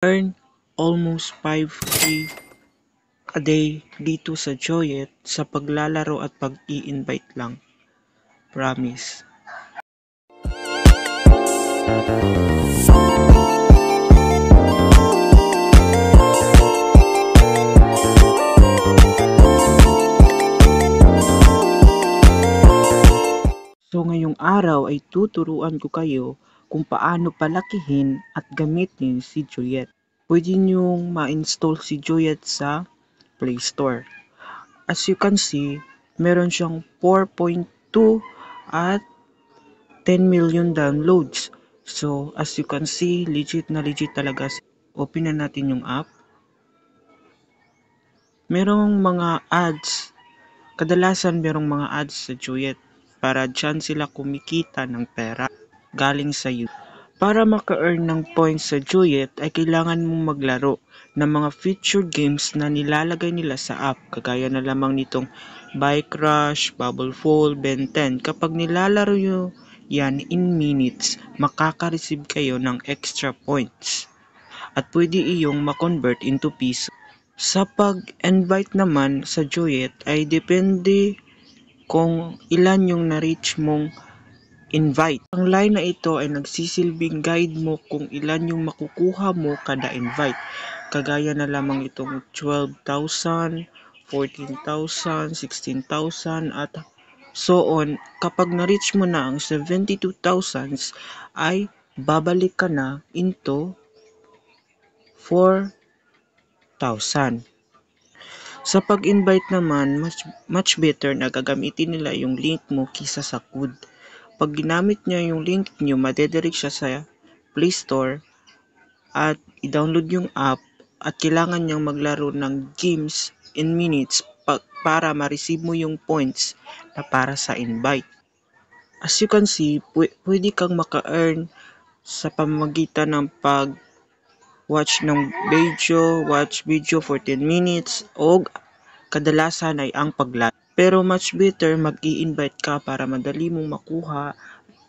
Earn almost 5K a day dito sa Joyet sa paglalaro at pag-i-invite lang. Promise. So ngayong araw ay tuturuan ko kayo kung paano palakihin at gamitin si Joyet. Pwede niyong ma-install si Joyet sa Play Store. As you can see, meron siyang 4.2 at 10 million downloads. So as you can see, legit na legit talaga. Open na natin yung app. Merong mga ads. Kadalasan merong mga ads sa Joyet para dyan sila kumikita ng pera galing sa YouTube. Para maka-earn ng points sa Joyet ay kailangan mong maglaro ng mga featured games na nilalagay nila sa app, kagaya na lamang nitong Bike Rush, Bubble Fall, Ben 10. Kapag nilalaro nyo yan in minutes, makaka-receive kayo ng extra points at pwede iyong ma-convert into piso. Sa pag-invite naman sa Joyet ay depende kung ilan yung na-reach mong invite. Ang line na ito ay nagsisilbing guide mo kung ilan yung makukuha mo kada invite. Kagaya na lamang itong 12,000, 14,000, 16,000 at so on. Kapag na-reach mo na ang 72,000 ay babalik ka na into 4,000. Sa pag-invite naman, much better na gagamitin nila yung link mo kisa sa code. Pag ginamit niya yung link niyo, madedirect siya sa Play Store at i-download yung app at kailangan niyang maglaro ng games in minutes para ma-receive mo yung points na para sa invite. As you can see, pwede kang maka-earn sa pamamagitan ng watch video for 10 minutes o kadalasan ay ang paglaro. Pero much better mag-i-invite ka para madali mong makuha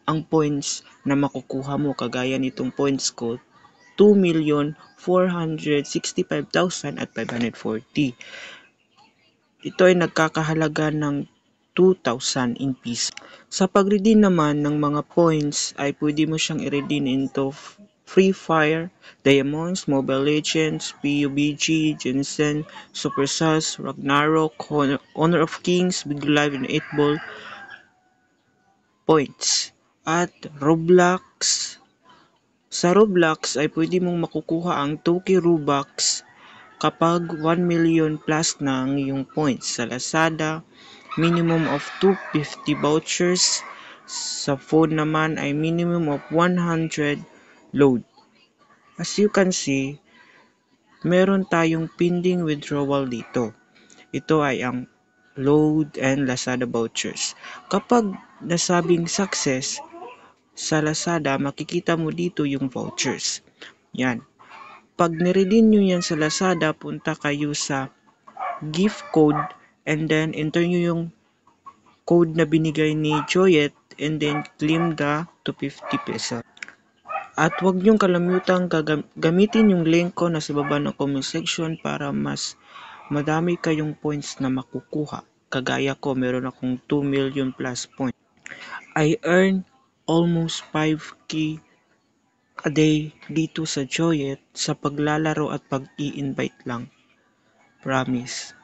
ang points na makukuha mo, kagaya nitong points ko 2,465,540. Ito ay nagkakahalaga ng 2,000 in pesos. Sa pag-redeem naman ng mga points ay pwede mo siyang i-redeem into Free Fire, Diamonds, Mobile Legends, PUBG, Jensen, Super Sus, Ragnarok, Honor of Kings, Big Live, and 8 Ball points. At Roblox. Sa Roblox ay pwede mong makukuha ang 2K Robux kapag 1 million plus na ang iyong points. Sa Lazada, minimum of 250 vouchers. Sa phone naman ay minimum of 100 load. As you can see, meron tayong pending withdrawal dito. Ito ay ang load and Lazada vouchers. Kapag nasabing success, sa Lazada makikita mo dito yung vouchers. Yan. Pag niredeem nyo yan sa Lazada, punta kayo sa gift code and then enter nyo yung code na binigay ni Joyet and then claim the 250 pesos. At huwag niyong kalamutang gamitin yung link ko na sa baba ng comment section para mas madami kayong points na makukuha. Kagaya ko, meron akong 2 million plus points. I earn almost 5K a day dito sa Joyet sa paglalaro at pag-i-invite lang. Promise.